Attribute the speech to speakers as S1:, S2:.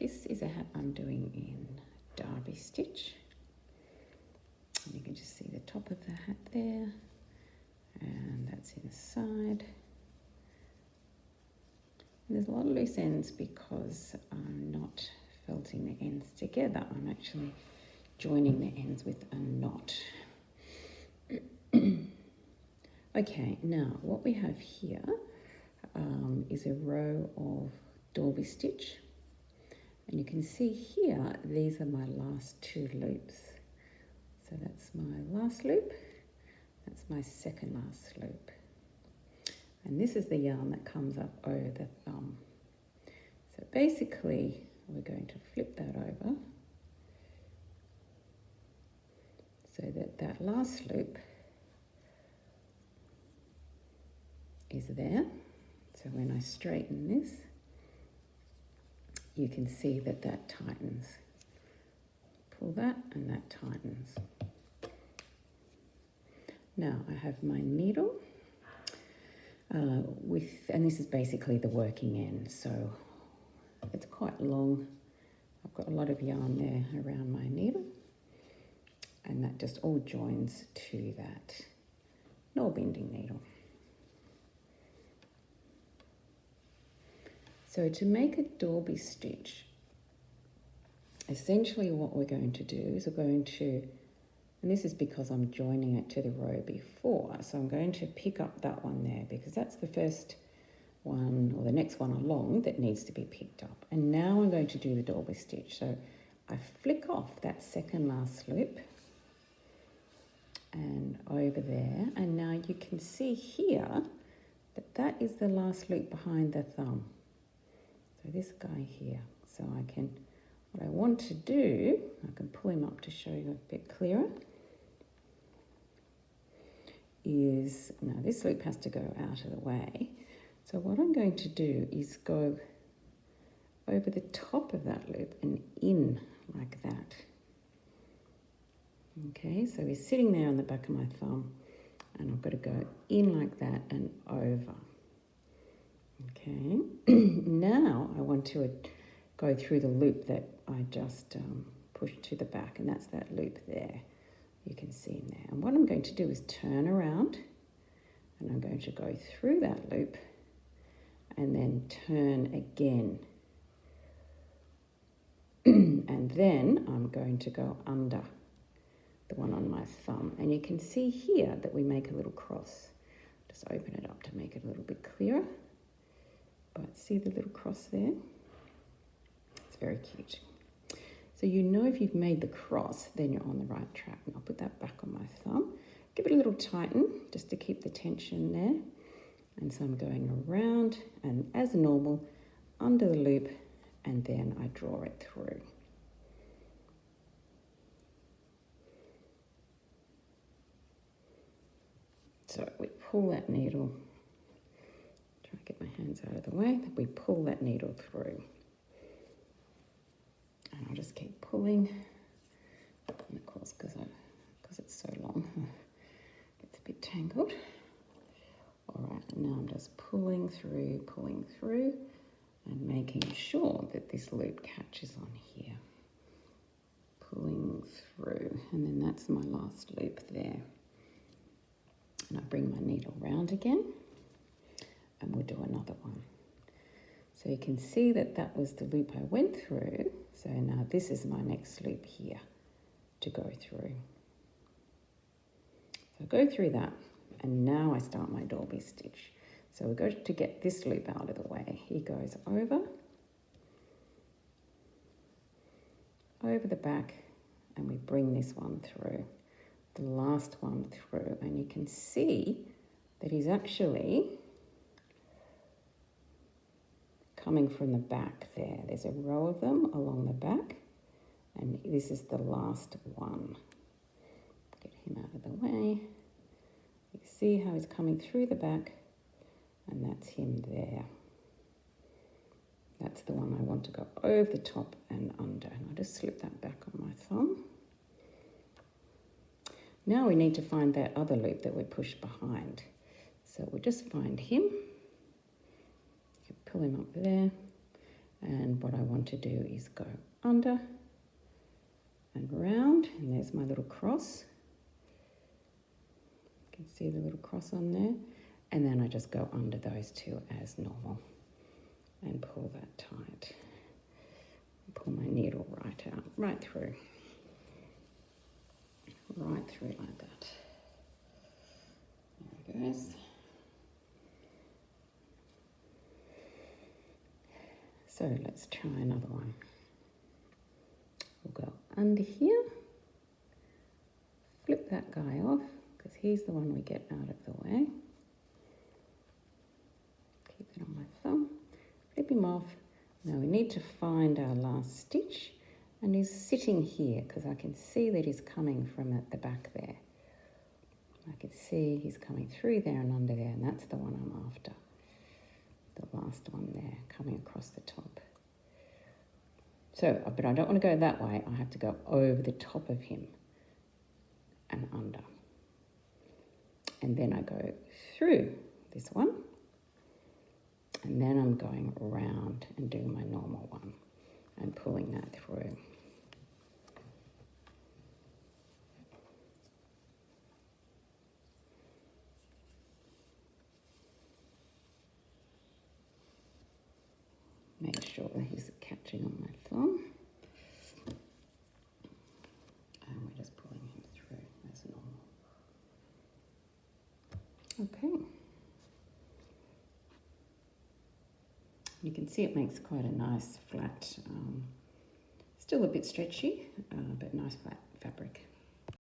S1: This is a hat I'm doing in Derby stitch. And you can just see the top of the hat there, and that's inside. And there's a lot of loose ends because I'm not felting the ends together. I'm actually joining the ends with a knot. Okay, now what we have here is a row of Dalby stitch. And you can see here, these are my last two loops. So that's my last loop, that's my second last loop. And this is the yarn that comes up over the thumb. So basically, we're going to flip that over so that that last loop is there. So when I straighten this, you can see that that tightens. Pull that and that tightens. Now I have my needle and this is basically the working end, so it's quite long. I've got a lot of yarn there around my needle, and that just all joins to that Nalbinding needle. So to make a Dalby stitch, essentially what we're going to do is we're going to, and this is because I'm joining it to the row before, so I'm going to pick up that one there because that's the first one or the next one along that needs to be picked up. And now I'm going to do the Dalby stitch. So I flick off that second last loop and over there, and now you can see here that that is the last loop behind the thumb. So this guy here, so I can, what I want to do, I can pull him up to show you a bit clearer, is, now this loop has to go out of the way. So what I'm going to do is go over the top of that loop and in like that. Okay, so he's sitting there on the back of my thumb and I've got to go in like that and over. Okay, now I want to go through the loop that I just pushed to the back, and that's that loop there. You can see in there. And what I'm going to do is turn around and I'm going to go through that loop and then turn again. And then I'm going to go under the one on my thumb. And you can see here that we make a little cross. Just open it up to make it a little bit clearer. But see the little cross there? It's very cute. So you know if you've made the cross, then you're on the right track. And I'll put that back on my thumb. Give it a little tighten just to keep the tension there. And so I'm going around and as normal, under the loop, and then I draw it through. So we pull that needle, try to get my hands out of the way, we pull that needle through. And I'll just keep pulling, and of course, because it's so long, it gets a bit tangled. All right, now I'm just pulling through, and making sure that this loop catches on here. Pulling through, and then that's my last loop there. And I bring my needle round again, and we'll do another one. So you can see that that was the loop I went through. So now this is my next loop here to go through. So go through that, and now I start my Dalby stitch. So we're going to get this loop out of the way. He goes over the back, and we bring this one through, the last one through, and you can see that he's actually coming from the back there. There's a row of them along the back, and this is the last one. Get him out of the way. You see how he's coming through the back, and that's him there. That's the one I want to go over the top and under, and I'll just slip that back on my thumb. Now we need to find that other loop that we pushed behind. So we'll just find him. Pull him up there, And what I want to do is go under and round, and there's my little cross. You can see the little cross on there. And then I just go under those two as normal and pull that tight. Pull my needle right out, right through like that. There it goes. So let's try another one. We'll go under here, flip that guy off, because he's the one we get out of the way. Keep it on my thumb, flip him off. Now we need to find our last stitch, and he's sitting here because I can see that he's coming from at the back there. I can see he's coming through there and under there, and that's the one I'm after. The last one there, coming across the top. So, but I don't want to go that way. I have to go over the top of him and under. And then I go through this one. And then I'm going around and doing my normal one and pulling that through. Make sure that he's catching on my thumb. And we're just pulling him through as normal. Okay. You can see it makes quite a nice flat, still a bit stretchy, but nice flat fabric.